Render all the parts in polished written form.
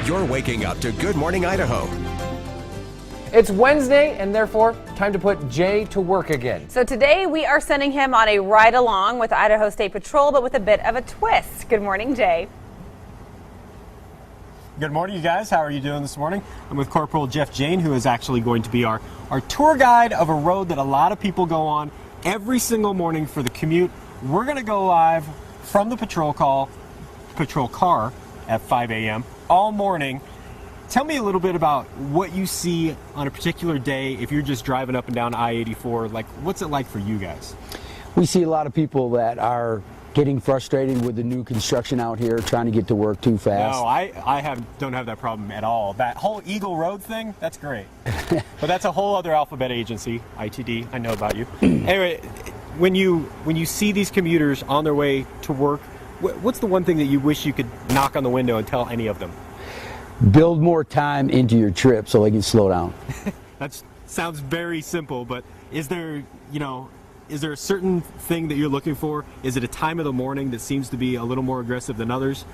You're waking up to Good Morning Idaho. It's Wednesday, and therefore, time to put Jay to work again. So today, we are sending him on a ride-along with Idaho State Patrol, but with a bit of a twist. Good morning, Jay. Good morning, you guys. How are you doing this morning? I'm with Corporal Jeff Jane, who is actually going to be our tour guide of a road that a lot of people go on every single morning for the commute. We're going to go live from the patrol car at 5 a.m. all morning. Tell me a little bit about what you see on a particular day if you're just driving up and down I-84. Like, what's it like for you guys? We see a lot of people that are getting frustrated with the new construction out here, trying to get to work too fast. No, I don't have that problem at all. That whole Eagle Road thing, that's great. But that's a whole other alphabet agency, ITD. I know about you. Anyway, when you see these commuters on their way to work, what's the one thing that you wish you could knock on the window and tell any of them? Build more time into your trip so they can slow down. That sounds very simple, but is there a certain thing that you're looking for? Is it a time of the morning that seems to be a little more aggressive than others?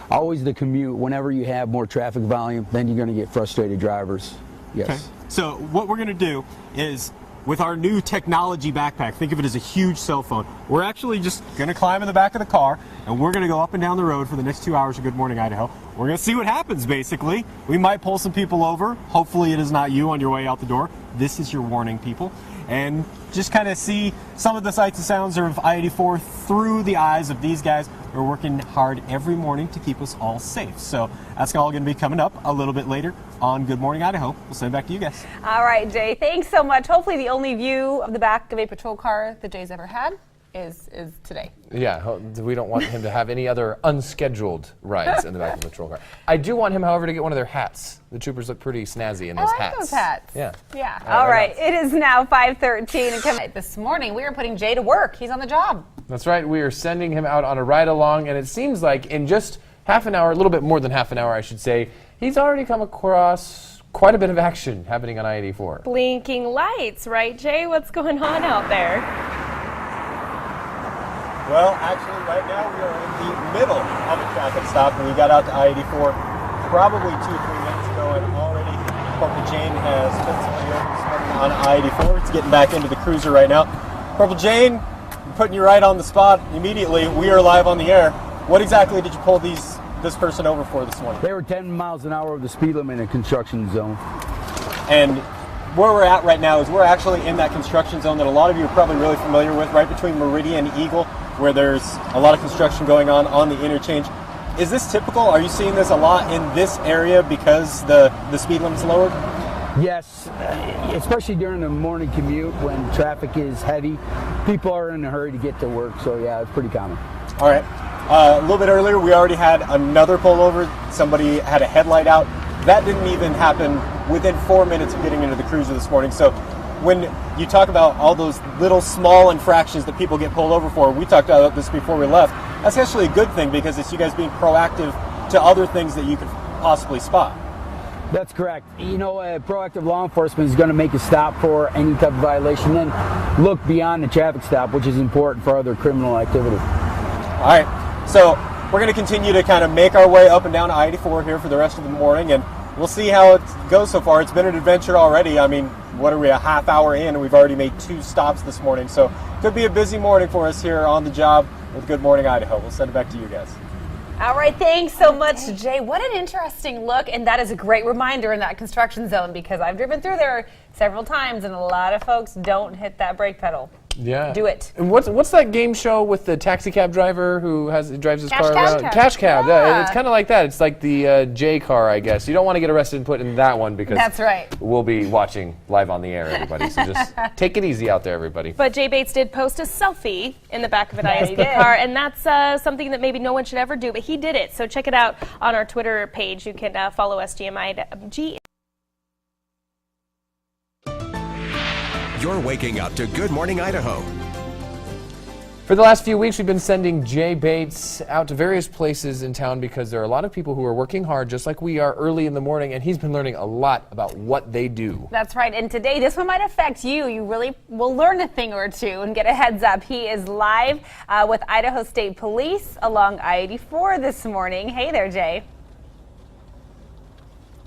Always the commute. Whenever you have more traffic volume, then you're going to get frustrated drivers. Yes. Okay. So what we're going to do is, with our new technology backpack, think of it as a huge cell phone. We're actually just going to climb in the back of the car, and we're going to go up and down the road for the next 2 hours of Good Morning Idaho. We're going to see what happens, basically. We might pull some people over. Hopefully it is not you on your way out the door. This is your warning, people. And just kind of see some of the sights and sounds of I-84 through the eyes of these guys who are working hard every morning to keep us all safe. So that's all going to be coming up a little bit later on Good Morning Idaho. We'll send it back to you guys. All right, Jay, thanks so much. Hopefully the only view of the back of a patrol car that Jay's ever had is today. Yeah, we don't want him to have any other unscheduled rides in the back of the patrol car. I do want him, however, to get one of their hats. The troopers look pretty snazzy in those I like hats. those hats. Yeah. Yeah. All right. It is now 5:13. And this morning, we are putting Jay to work. He's on the job. That's right. We are sending him out on a ride along, and it seems like in just half an hour, a little bit more than half an hour, I should say, he's already come across quite a bit of action happening on I-84. Blinking lights, right, Jay? What's going on out there? Well, actually, right now we are in the middle of a traffic stop, and we got out to I-84 probably 2 or 3 minutes ago, and already Corporal Jane has spent some years this morning on I-84. It's getting back into the cruiser right now. Corporal Jane, I'm putting you right on the spot immediately. We are live on the air. What exactly did you pull this person over for this morning? They were 10 miles an hour over the speed limit in a construction zone. And where we're at right now is we're actually in that construction zone that a lot of you are probably really familiar with, right between Meridian and Eagle, where there's a lot of construction going on the interchange. Is this typical? Are you seeing this a lot in this area because the speed limit's lowered? Yes, especially during the morning commute when traffic is heavy. People are in a hurry to get to work, so yeah, it's pretty common. All right. A little bit earlier, we already had another pullover. Somebody had a headlight out. That didn't even happen within 4 minutes of getting into the cruiser this morning. So when you talk about all those little small infractions that people get pulled over for, we talked about this before we left, that's actually a good thing because it's you guys being proactive to other things that you could possibly spot. That's correct. You know, proactive law enforcement is going to make a stop for any type of violation, then look beyond the traffic stop, which is important for other criminal activity. All right, so we're going to continue to kind of make our way up and down I-84 here for the rest of the morning, and we'll see how it goes so far. It's been an adventure already. I mean, what are we, a half hour in, and we've already made 2 stops this morning. So could be a busy morning for us here on the job with Good Morning Idaho. We'll send it back to you guys. All right, thanks so much, Jay. What an interesting look, and that is a great reminder in that construction zone because I've driven through there several times, and a lot of folks don't hit that brake pedal. Yeah. Do it. And what's that game show with the taxi cab driver who drives his car around? Cash Cab. Yeah. It's kind of like that. It's like the J car, I guess. You don't want to get arrested and put in that one because that's right. We'll be watching live on the air, everybody. So just take it easy out there, everybody. But Jay Bates did post a selfie in the back of an ISP car, and that's something that maybe no one should ever do, but he did it. So check it out on our Twitter page. You can follow us, GMI. You're waking up to Good Morning Idaho. For the last few weeks, we've been sending Jay Bates out to various places in town because there are a lot of people who are working hard, just like we are, early in the morning, and he's been learning a lot about what they do. That's right, and today this one might affect you. You really will learn a thing or two and get a heads up. He is live with Idaho State Police along I-84 this morning. Hey there, Jay.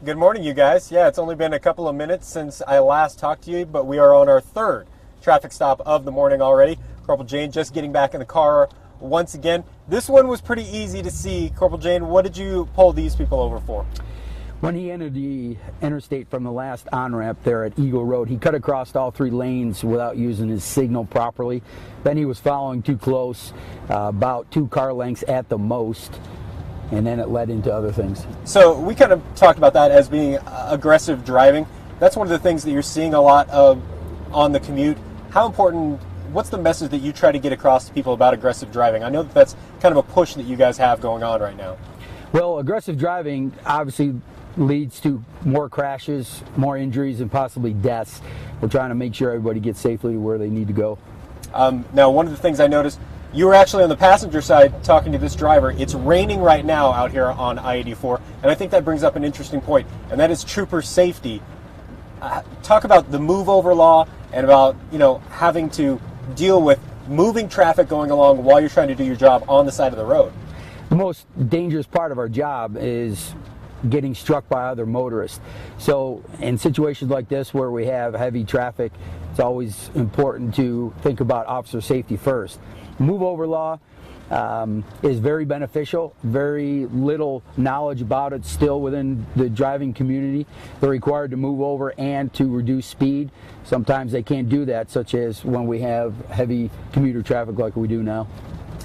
Good morning, you guys. Yeah, it's only been a couple of minutes since I last talked to you, but we are on our third traffic stop of the morning already. Corporal Jane just getting back in the car once again. This one was pretty easy to see. Corporal Jane, what did you pull these people over for? When he entered the interstate from the last on-ramp there at Eagle Road, he cut across all 3 lanes without using his signal properly. Then he was following too close, about 2 car lengths at the most, and then it led into other things. So we kind of talked about that as being aggressive driving. That's one of the things that you're seeing a lot of on the commute. How important, what's the message that you try to get across to people about aggressive driving? I know that that's kind of a push that you guys have going on right now. Well, aggressive driving obviously leads to more crashes, more injuries, and possibly deaths. We're trying to make sure everybody gets safely to where they need to go. Now, one of the things I noticed, you were actually on the passenger side talking to this driver. It's raining right now out here on I-84, and I think that brings up an interesting point, and that is trooper safety. Talk about the move over law and about, you know, having to deal with moving traffic going along while you're trying to do your job on the side of the road. The most dangerous part of our job is getting struck by other motorists. So in situations like this where we have heavy traffic, it's always important to think about officer safety first. Move over law is very beneficial. Very little knowledge about it still within the driving community. They're required to move over and to reduce speed. Sometimes they can't do that, such as when we have heavy commuter traffic like we do now.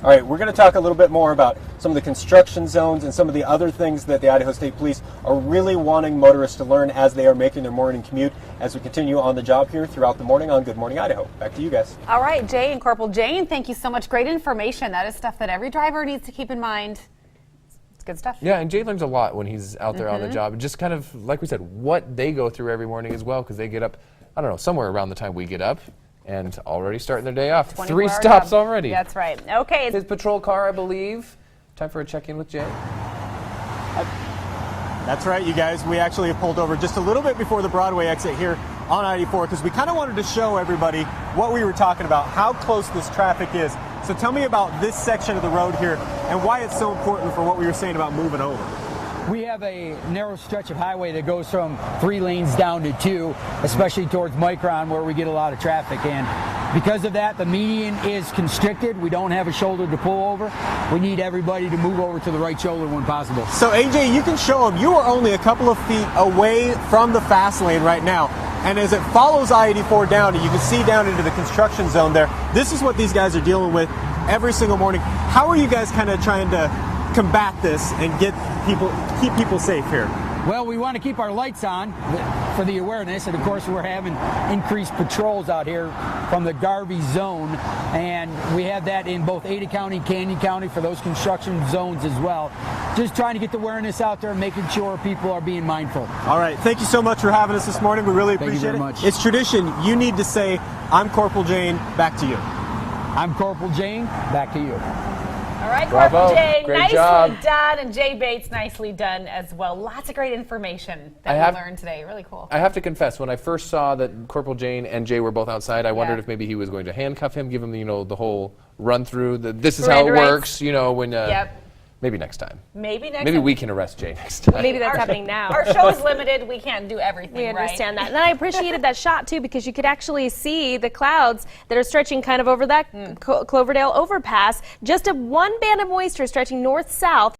All right, we're going to talk a little bit more about some of the construction zones and some of the other things that the Idaho State Police are really wanting motorists to learn as they are making their morning commute as we continue on the job here throughout the morning on Good Morning Idaho. Back to you guys. All right, Jay and Corporal Jane, thank you so much. Great information. That is stuff that every driver needs to keep in mind. It's good stuff. Yeah, and Jay learns a lot when he's out there on the job. Just kind of, like we said, what they go through every morning as well, because they get up, I don't know, somewhere around the time we get up. And already starting their day off. 3 stops already. That's right. Okay. His patrol car, I believe. Time for a check-in with Jay. That's right, you guys. We actually have pulled over just a little bit before the Broadway exit here on I-84 because we kind of wanted to show everybody what we were talking about, how close this traffic is. So tell me about this section of the road here and why it's so important for what we were saying about moving over. We have a narrow stretch of highway that goes from 3 lanes down to 2, especially towards Micron where we get a lot of traffic. And because of that, the median is constricted. We don't have a shoulder to pull over. We need everybody to move over to the right shoulder when possible. So AJ, you can show them you are only a couple of feet away from the fast lane right now. And as it follows I-84 down, and you can see down into the construction zone there, this is what these guys are dealing with every single morning. How are you guys kind of trying to combat this and keep people safe here? Well, we want to keep our lights on for the awareness, and of course we're having increased patrols out here from the Garvey zone, and we have that in both Ada County, Canyon County for those construction zones as well. Just trying to get the awareness out there and making sure people are being mindful. All right, thank you so much for having us this morning. We really appreciate it. Thank you very much. It's tradition. You need to say, "I'm Corporal Jane," back to you. I'm Corporal Jane, back to you. All right, Bravo. Corporal Jay, Great nicely job. done, and Jay Bates, nicely done as well. Lots of great information that we learned today. Really cool. I have to confess, when I first saw that Corporal Jane and Jay were both outside, I wondered if maybe he was going to handcuff him, give him, you know, the whole run through. This is how it works, you know, when. Maybe next time. Maybe next Maybe time. we can arrest Jay next time. Maybe that's happening now. Our show is limited. We can't do everything. We understand that. And then I appreciated that shot, too, because you could actually see the clouds that are stretching kind of over that Cloverdale overpass. Just one band of moisture stretching north-south.